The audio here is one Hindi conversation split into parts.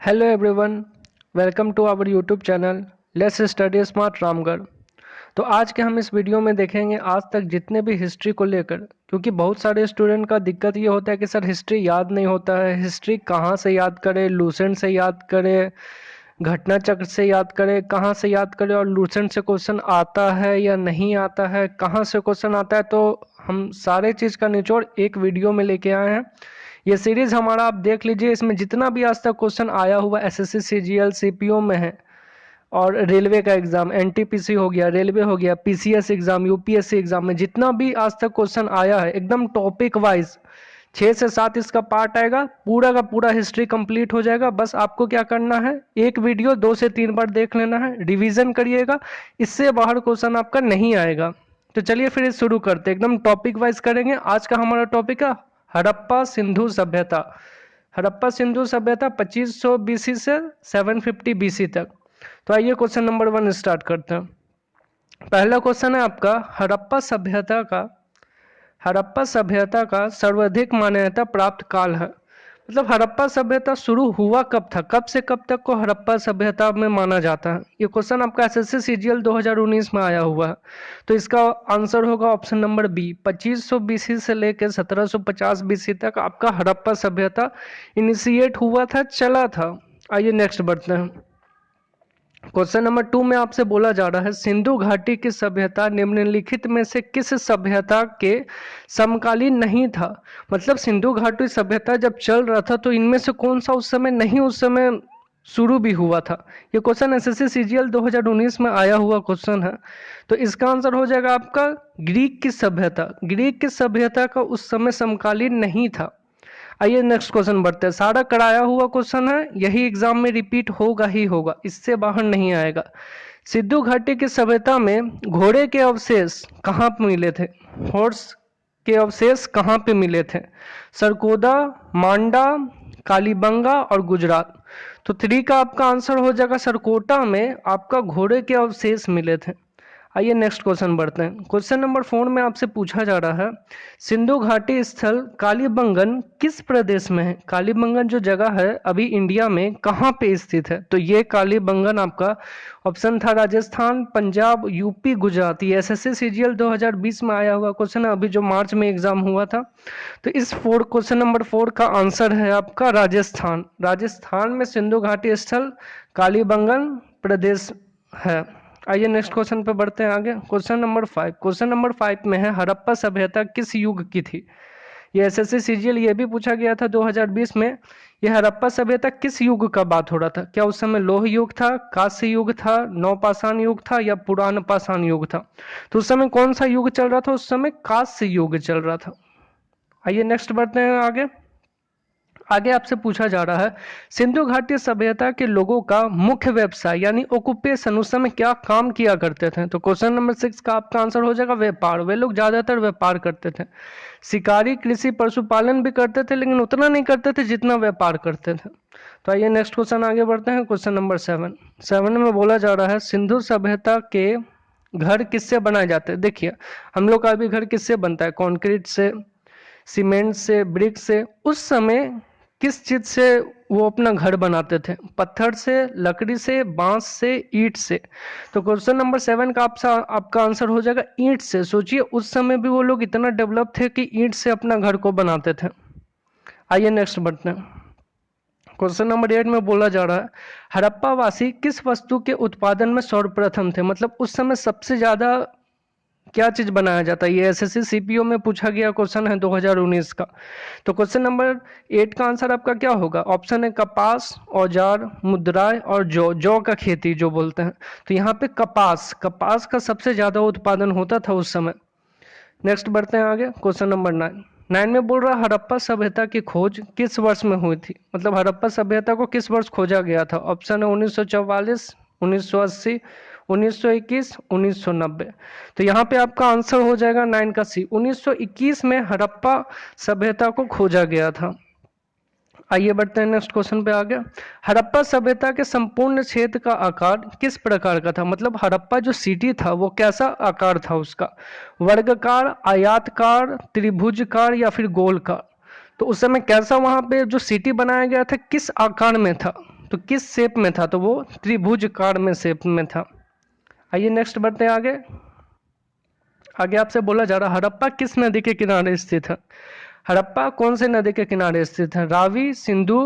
Hello everyone, welcome to our YouTube channel let's study smart Ramgarh. तो आज के हम इस वीडियो में देखेंगे आज तक जितने भी हिस्ट्री को लेकर, क्योंकि बहुत सारे स्टूडेंट का दिक्कत ये होता है कि सर हिस्ट्री याद नहीं होता है, हिस्ट्री कहाँ से याद करें, लूसेंट से याद करें, घटना चक्र से याद करें, कहाँ से याद करें, और लूसेंट से क्वेश्चन आता है या नहीं आता है, कहाँ से क्वेश्चन आता है। तो हम सारे चीज़ का निचोड़ एक वीडियो में लेके आए हैं। ये सीरीज हमारा आप देख लीजिए, इसमें जितना भी आज तक क्वेश्चन आया हुआ एसएससी सीजीएल सीपीओ में है, और रेलवे का एग्जाम एनटीपीसी हो गया, रेलवे हो गया, पीसीएस एग्जाम, यूपीएससी एग्जाम में जितना भी आज तक क्वेश्चन आया है एकदम टॉपिक वाइज 6 से 7 इसका पार्ट आएगा, पूरा का पूरा हिस्ट्री कंप्लीट हो जाएगा। बस आपको क्या करना है, एक वीडियो 2 से 3 बार देख लेना है, रिवीजन करिएगा, इससे बाहर क्वेश्चन आपका नहीं आएगा। तो चलिए फिर शुरू करते, एकदम टॉपिक वाइज करेंगे। आज का हमारा टॉपिक है हड़प्पा सिंधु सभ्यता। हड़प्पा सिंधु सभ्यता 2500 बीसी से 750 बीसी तक। तो आइए क्वेश्चन नंबर 1 स्टार्ट करते हैं। पहला क्वेश्चन है आपका, हड़प्पा सभ्यता का सर्वाधिक मान्यता प्राप्त काल है। मतलब हड़प्पा सभ्यता शुरू हुआ कब था, कब से कब तक को हड़प्पा सभ्यता में माना जाता है। ये क्वेश्चन आपका एसएससी सीजीएल 2019 में आया हुआ है। तो इसका आंसर होगा ऑप्शन नंबर बी, 2500 बीसी से लेकर 1750 बीसी तक आपका हड़प्पा सभ्यता इनिशिएट हुआ था, चला था। आइए नेक्स्ट बढ़ते हैं। क्वेश्चन नंबर 2 में आपसे बोला जा रहा है, सिंधु घाटी की सभ्यता निम्नलिखित में से किस सभ्यता के समकालीन नहीं था। मतलब सिंधु घाटी सभ्यता जब चल रहा था तो इनमें से कौन सा उस समय नहीं, उस समय शुरू भी हुआ था। ये क्वेश्चन एसएससी सीजीएल 2019 में आया हुआ क्वेश्चन है। तो इसका आंसर हो जाएगा आपका ग्रीक की सभ्यता। ग्रीक की सभ्यता का उस समय समकालीन नहीं था। आइए नेक्स्ट क्वेश्चन बढ़ते हैं। सारा कराया हुआ क्वेश्चन है, यही एग्जाम में रिपीट होगा ही होगा, इससे बाहर नहीं आएगा। सिंधु घाटी की सभ्यता में घोड़े के अवशेष कहाँ पे मिले थे, हॉर्स के अवशेष कहाँ पे मिले थे? सरकोदा, मांडा, कालीबंगा और गुजरात। तो 3 का आपका आंसर हो जाएगा सरकोटा में आपका घोड़े के अवशेष मिले थे। आइए नेक्स्ट क्वेश्चन बढ़ते हैं। क्वेश्चन नंबर 4 में आपसे पूछा जा रहा है, सिंधु घाटी स्थल कालीबंगन किस प्रदेश में है? कालीबंगन जो जगह है अभी इंडिया में कहाँ पे स्थित है? तो ये कालीबंगन आपका ऑप्शन था राजस्थान, पंजाब, यूपी, गुजरात। ये एसएससी सीजीएल 2020 में आया हुआ क्वेश्चन है, अभी जो मार्च में एग्जाम हुआ था। तो इस क्वेश्चन नंबर 4 का आंसर है आपका राजस्थान। राजस्थान में सिंधु घाटी स्थल कालीबंगन प्रदेश है। आइए नेक्स्ट क्वेश्चन पे बढ़ते हैं आगे। Question number 5। क्वेश्चन नंबर 5 में है, हड़प्पा सभ्यता किस युग की थी? ये एसएससी सीजीएल ये भी पूछा गया था 2020 में। ये हड़प्पा सभ्यता किस युग का बात हो रहा था? क्या उस समय लोह युग था, कांस्य युग था, नवपाषाण युग था या पुरान पाषाण युग था? तो उस समय कौन सा युग चल रहा था? उस समय कांस्य युग चल रहा था। आइए नेक्स्ट बढ़ते हैं आगे। आगे आपसे पूछा जा रहा है, सिंधु घाटी सभ्यता के लोगों का मुख्य व्यवसाय यानी ऑक्यूपेशन उस समय क्या काम किया करते थे? तो क्वेश्चन नंबर 6 का आपका आंसर हो जाएगा व्यापार। वे लोग ज्यादातर व्यापार करते थे, शिकारी, कृषि, पशुपालन भी करते थे, लेकिन उतना नहीं करते थे जितना व्यापार करते थे। तो आइए नेक्स्ट क्वेश्चन आगे बढ़ते हैं। क्वेश्चन नंबर 7 में बोला जा रहा है, सिंधु सभ्यता के घर किससे बनाए जाते हैं? देखिए हम लोग का अभी घर किससे बनता है? कंक्रीट से, सीमेंट से, ब्रिक से। उस समय किस चीज से वो अपना घर बनाते थे? पत्थर से, लकड़ी से, बांस से, ईंट से। तो क्वेश्चन नंबर 7 का आपका आंसर हो जाएगा ईंट से। सोचिए उस समय भी वो लोग इतना डेवलप थे कि ईंट से अपना घर को बनाते थे। आइए नेक्स्ट बढ़ते हैं। क्वेश्चन नंबर 8 में बोला जा रहा है, हड़प्पा वासी किस वस्तु के उत्पादन में सर्वप्रथम थे? मतलब उस समय सबसे ज्यादा क्या चीज बनाया जाता है? ये एसएससी सीपीओ में पूछा गया क्वेश्चन है 2019 का। तो क्वेश्चन नंबर 8 का आंसर आपका क्या होगा? ऑप्शन है कपास, औजार, मुद्राएं और जौ का खेती जो बोलते हैं। तो यहाँ पे कपास का सबसे ज्यादा उत्पादन होता था उस समय। नेक्स्ट बढ़ते हैं आगे। क्वेश्चन नंबर 9 में बोल रहा है, हड़प्पा सभ्यता की खोज किस वर्ष में हुई थी? मतलब हड़प्पा सभ्यता को किस वर्ष खोजा गया था? ऑप्शन है 1944, 1980, 1921, 1990। तो यहाँ पे आपका आंसर हो जाएगा 9 का सी। 1921 में हड़प्पा सभ्यता को खोजा गया था। आइए बढ़ते हैं नेक्स्ट क्वेश्चन पे आगे। हड़प्पा सभ्यता के संपूर्ण क्षेत्र का आकार किस प्रकार का था? मतलब हड़प्पा जो सिटी था वो कैसा आकार था उसका? वर्गाकार, आयताकार, त्रिभुजकार या फिर गोलकार? तो उस समय कैसा वहां पे जो सिटी बनाया गया था किस आकार में था? तो किस शेप में था, तो वो त्रिभुजकार में शेप में था। आइए नेक्स्ट बढ़ते हैं आगे। आगे आपसे बोला जा रहा हड़प्पा किस नदी के किनारे स्थित है। हड़प्पा कौन से नदी के किनारे स्थित है, रावी, सिंधु,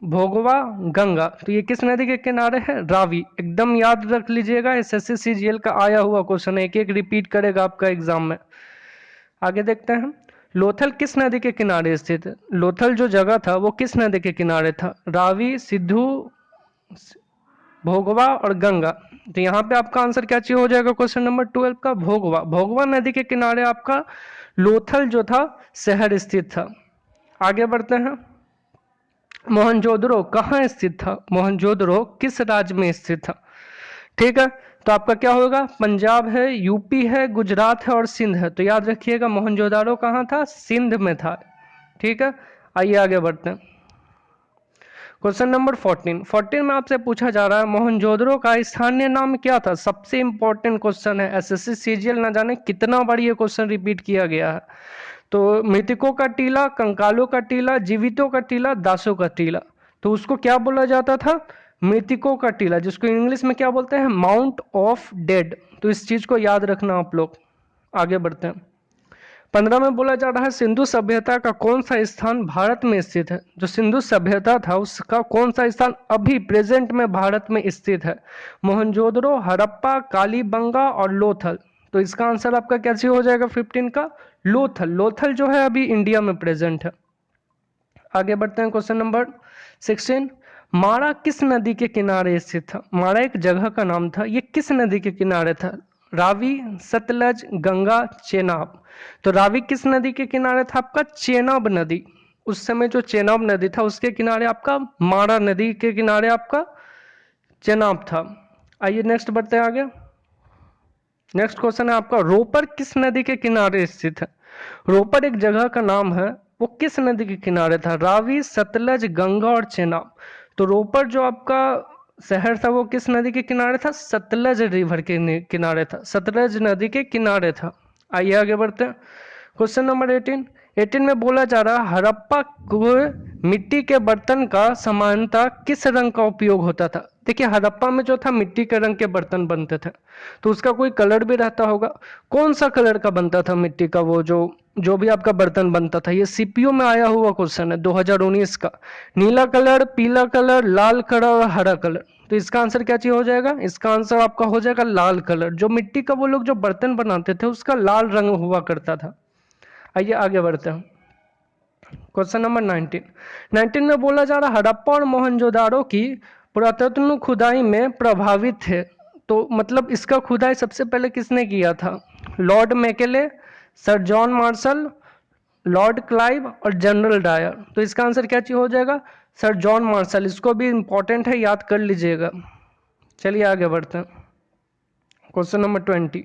भोगवा, गंगा। तो ये किस नदी के किनारे है, रावी। एकदम याद रख लीजिएगा, एसएससी सीजीएल का आया हुआ क्वेश्चन है, एक एक रिपीट करेगा आपका एग्जाम में। आगे देखते हैं, लोथल किस नदी के किनारे स्थित है। लोथल जो जगह था वो किस नदी के किनारे था, रावी, सिंधु, भोगवा और गंगा। तो यहाँ पे आपका आंसर क्या चाहिए हो जाएगा क्वेश्चन नंबर 12 का, भोगवा। भोगवा नदी के किनारे आपका लोथल जो था शहर स्थित था। आगे बढ़ते हैं, मोहनजोदड़ो कहाँ स्थित था, मोहनजोदड़ो किस राज्य में स्थित था। ठीक है, तो आपका क्या होगा, पंजाब है, यूपी है, गुजरात है और सिंध है। तो याद रखिएगा मोहनजोदड़ो कहाँ था, सिंध में था। ठीक है, आइए आगे बढ़ते हैं। क्वेश्चन नंबर 14 में आपसे पूछा जा रहा है मोहनजोदड़ो का स्थानीय नाम क्या था। सबसे इंपॉर्टेंट क्वेश्चन है, एसएससी सीजीएल ना जाने कितना बार ये क्वेश्चन रिपीट किया गया है। तो मृतकों का टीला, कंकालों का टीला, जीवितों का टीला, दासों का टीला। तो उसको क्या बोला जाता था, मृतकों का टीला, जिसको इंग्लिश में क्या बोलते हैं, माउंट ऑफ डेड। तो इस चीज को याद रखना आप लोग। आगे बढ़ते हैं, 15 में बोला जा रहा है सिंधु सभ्यता का कौन सा स्थान भारत में स्थित है। जो सिंधु सभ्यता था उसका कौन सा स्थान अभी प्रेजेंट में भारत में स्थित है, मोहनजोदड़ो, हड़प्पा, कालीबंगा और लोथल। तो इसका आंसर आपका क्या हो जाएगा 15 का, लोथल। लोथल जो है अभी इंडिया में प्रेजेंट है। आगे बढ़ते हैं, क्वेश्चन नंबर 16, माड़ा किस नदी के किनारे स्थित था। माड़ा एक जगह का नाम था, ये किस नदी के किनारे था, रावी, सतलज, गंगा, चेनाब। तो रावी किस नदी के किनारे था, आपका चेनाब नदी। उस समय जो चेनाब नदी था उसके किनारे आपका माड़ा नदी के किनारे आपका चेनाब था। आइए नेक्स्ट बढ़ते हैं आगे। नेक्स्ट क्वेश्चन है आपका, रोपर किस नदी के किनारे स्थित है। रोपर एक जगह का नाम है, वो किस नदी के किनारे था, रावी, सतलज, गंगा और चेनाब। तो रोपर जो आपका शहर था वो किस नदी के किनारे था, सतलज रिवर के किनारे था, सतलज नदी के किनारे था। आइए आगे बढ़ते हैं, क्वेश्चन नंबर 18 में बोला जा रहा है हड़प्पा को मिट्टी के बर्तन का सामान्यतः किस रंग का उपयोग होता था। देखिए हड़प्पा में जो था मिट्टी के रंग के बर्तन बनते थे, तो उसका कोई कलर भी रहता होगा। कौन सा कलर का बनता था मिट्टी का, वो जो भी आपका बर्तन बनता था। ये सीपीओ में आया हुआ क्वेश्चन है 2019 का। नीला कलर, पीला कलर, लाल कलर और हरा कलर। तो इसका आंसर क्या चाहिए हो जाएगा, इसका आंसर आपका हो जाएगा लाल कलर। जो मिट्टी का वो लोग जो बर्तन बनाते थे उसका लाल रंग हुआ करता था। आइए आगे बढ़ते हैं, क्वेश्चन नंबर 19 में बोला जा रहा हड़प्पा और मोहनजोदाड़ो की पुरातत्व खुदाई में प्रभावित थे। तो मतलब इसका खुदाई सबसे पहले किसने किया था, Lord Macaulay, sir John Marshall, Lord Clive और जनरल डायर। तो इसका आंसर क्या चाहिए हो जाएगा, सर जॉन मार्शल। इसको भी इंपॉर्टेंट है, याद कर लीजिएगा। चलिए आगे बढ़ते हैं, क्वेश्चन नंबर 20,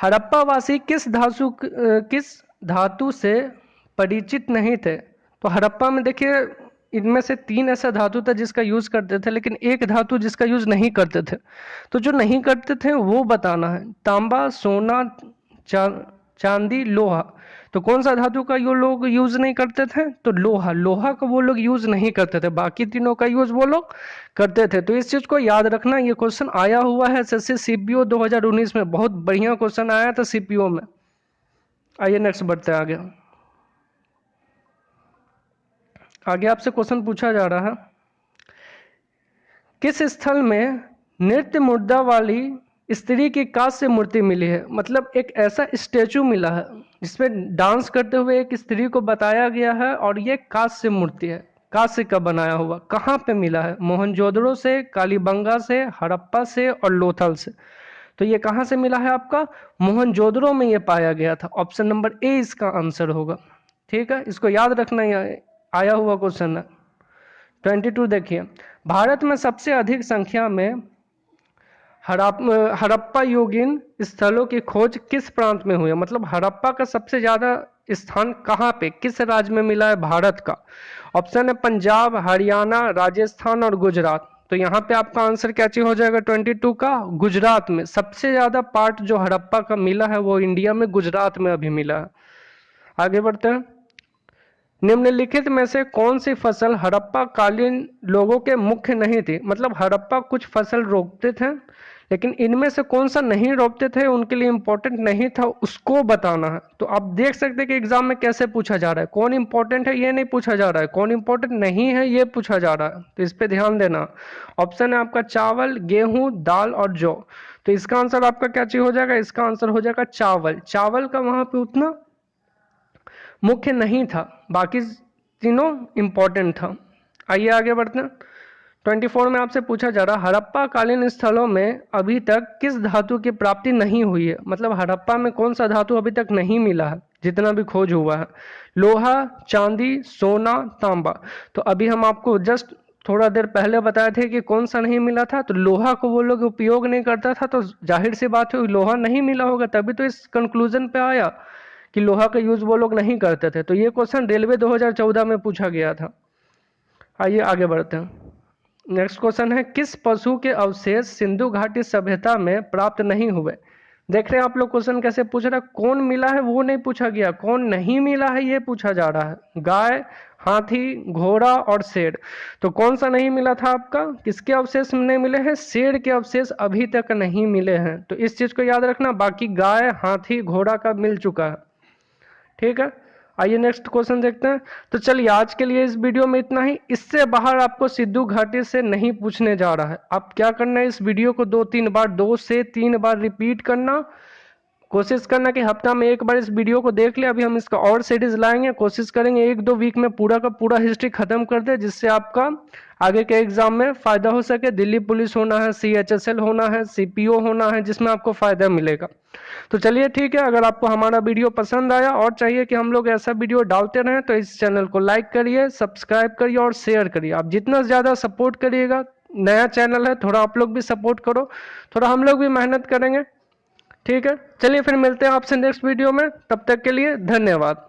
हड़प्पा वासी किस धातु से परिचित नहीं थे। तो हड़प्पा में देखिए इनमें से 3 ऐसा धातु था जिसका यूज करते थे, लेकिन एक धातु जिसका यूज नहीं करते थे। तो जो नहीं करते थे वो बताना है, तांबा, सोना, चांदी, लोहा। तो कौन सा धातु का ये लोग यूज नहीं करते थे, तो लोहा। लोहा का वो लोग यूज नहीं करते थे, बाकी तीनों का यूज वो लोग करते थे। तो इस चीज को याद रखना, ये क्वेश्चन आया हुआ है एसएससी सीपीओ 2019 में, बहुत बढ़िया क्वेश्चन आया था सीपीओ में। आइए नेक्स्ट बढ़ते हैं आगे। आगे आपसे क्वेश्चन पूछा जा रहा है, किस स्थल में नृत्य मुद्रा वाली स्त्री की कांस्य मूर्ति मिली है। मतलब एक ऐसा स्टेचू मिला है जिसमें डांस करते हुए एक स्त्री को बताया गया है और ये कांस्य मूर्ति है, कांस्य का बनाया हुआ। कहाँ पे मिला है, मोहनजोदड़ो से, कालीबंगा से, हड़प्पा से और लोथल से। तो ये कहाँ से मिला है, आपका मोहनजोदड़ो में ये पाया गया था। ऑप्शन नंबर ए इसका आंसर होगा। ठीक है, इसको याद रखना, आया हुआ क्वेश्चन है। 22 देखिए, भारत में सबसे अधिक संख्या में हड़प्पा युगीन स्थलों की खोज किस प्रांत में हुई है। मतलब हड़प्पा का सबसे ज्यादा स्थान कहाँ पे, किस राज्य में मिला है भारत का। ऑप्शन है पंजाब, हरियाणा, राजस्थान और गुजरात। तो यहाँ पे आपका आंसर क्या चीज हो जाएगा 22 का, गुजरात में। सबसे ज्यादा पार्ट जो हड़प्पा का मिला है वो इंडिया में गुजरात में अभी मिला है। आगे बढ़ते हैं, निम्नलिखित में से कौन सी फसल हड़प्पा कालीन लोगों के मुख्य नहीं थी। मतलब हड़प्पा कुछ फसल रोपते थे, लेकिन इनमें से कौन सा नहीं रोपते थे, उनके लिए इंपॉर्टेंट नहीं था, उसको बताना है। तो आप देख सकते हैं कि एग्जाम में कैसे पूछा जा रहा है, कौन इंपॉर्टेंट है ये नहीं पूछा जा रहा है, कौन इंपॉर्टेंट नहीं है ये पूछा जा रहा है। तो इस पे ध्यान देना। ऑप्शन है आपका चावल, गेहूं, दाल और जौ। तो इसका आंसर आपका क्या चीज हो जाएगा, इसका आंसर हो जाएगा चावल। चावल का वहां पे उतना मुख्य नहीं था, बाकी तीनों इंपॉर्टेंट था। आइए आगे बढ़ते हैं। 24 में आपसे पूछा जा रहा, हड़प्पा कालीन स्थलों में अभी तक किस धातु की प्राप्ति नहीं हुई है। मतलब हड़प्पा में कौन सा धातु अभी तक नहीं मिला है, जितना भी खोज हुआ है। लोहा, चांदी, सोना, तांबा। तो अभी हम आपको जस्ट थोड़ा देर पहले बताए थे कि कौन सा नहीं मिला था, तो लोहा को वो लोग उपयोग नहीं करता था, तो जाहिर सी बात है लोहा नहीं मिला होगा, तभी तो इस कंक्लूजन पे आया कि लोहा का यूज वो लोग नहीं करते थे। तो ये क्वेश्चन रेलवे 2014 में पूछा गया था। आइए आगे बढ़ते हैं। नेक्स्ट क्वेश्चन है, किस पशु के अवशेष सिंधु घाटी सभ्यता में प्राप्त नहीं हुए। देख रहे हैं आप लोग क्वेश्चन कैसे पूछ रहा है, कौन मिला है वो नहीं पूछा गया, कौन नहीं मिला है ये पूछा जा रहा है। गाय, हाथी, घोड़ा और शेर। तो कौन सा नहीं मिला था आपका, किसके अवशेष नहीं मिले हैं, शेर के अवशेष अभी तक नहीं मिले हैं। तो इस चीज को याद रखना, बाकी गाय, हाथी, घोड़ा का मिल चुका है। ठीक है, आइए नेक्स्ट क्वेश्चन देखते हैं। तो चलिए आज के लिए इस वीडियो में इतना ही। इससे बाहर आपको सिंधु घाटी से नहीं पूछने जा रहा है। आप क्या करना है, इस वीडियो को 2 से 3 बार रिपीट करना। कोशिश करना कि हफ्ता में एक बार इस वीडियो को देख ले। अभी हम इसका और सीरीज लाएंगे, कोशिश करेंगे 1-2 वीक में पूरा का पूरा हिस्ट्री खत्म कर दे, जिससे आपका आगे के एग्जाम में फायदा हो सके। दिल्ली पुलिस होना है, CHSL होना है, CPO होना है, जिसमें आपको फायदा मिलेगा। तो चलिए ठीक है, अगर आपको हमारा वीडियो पसंद आया और चाहिए कि हम लोग ऐसा वीडियो डालते रहें, तो इस चैनल को लाइक करिए, सब्सक्राइब करिए और शेयर करिए। आप जितना ज़्यादा सपोर्ट करिएगा, नया चैनल है, थोड़ा आप लोग भी सपोर्ट करो, थोड़ा हम लोग भी मेहनत करेंगे। ठीक है, चलिए फिर मिलते हैं आपसे नेक्स्ट वीडियो में, तब तक के लिए धन्यवाद।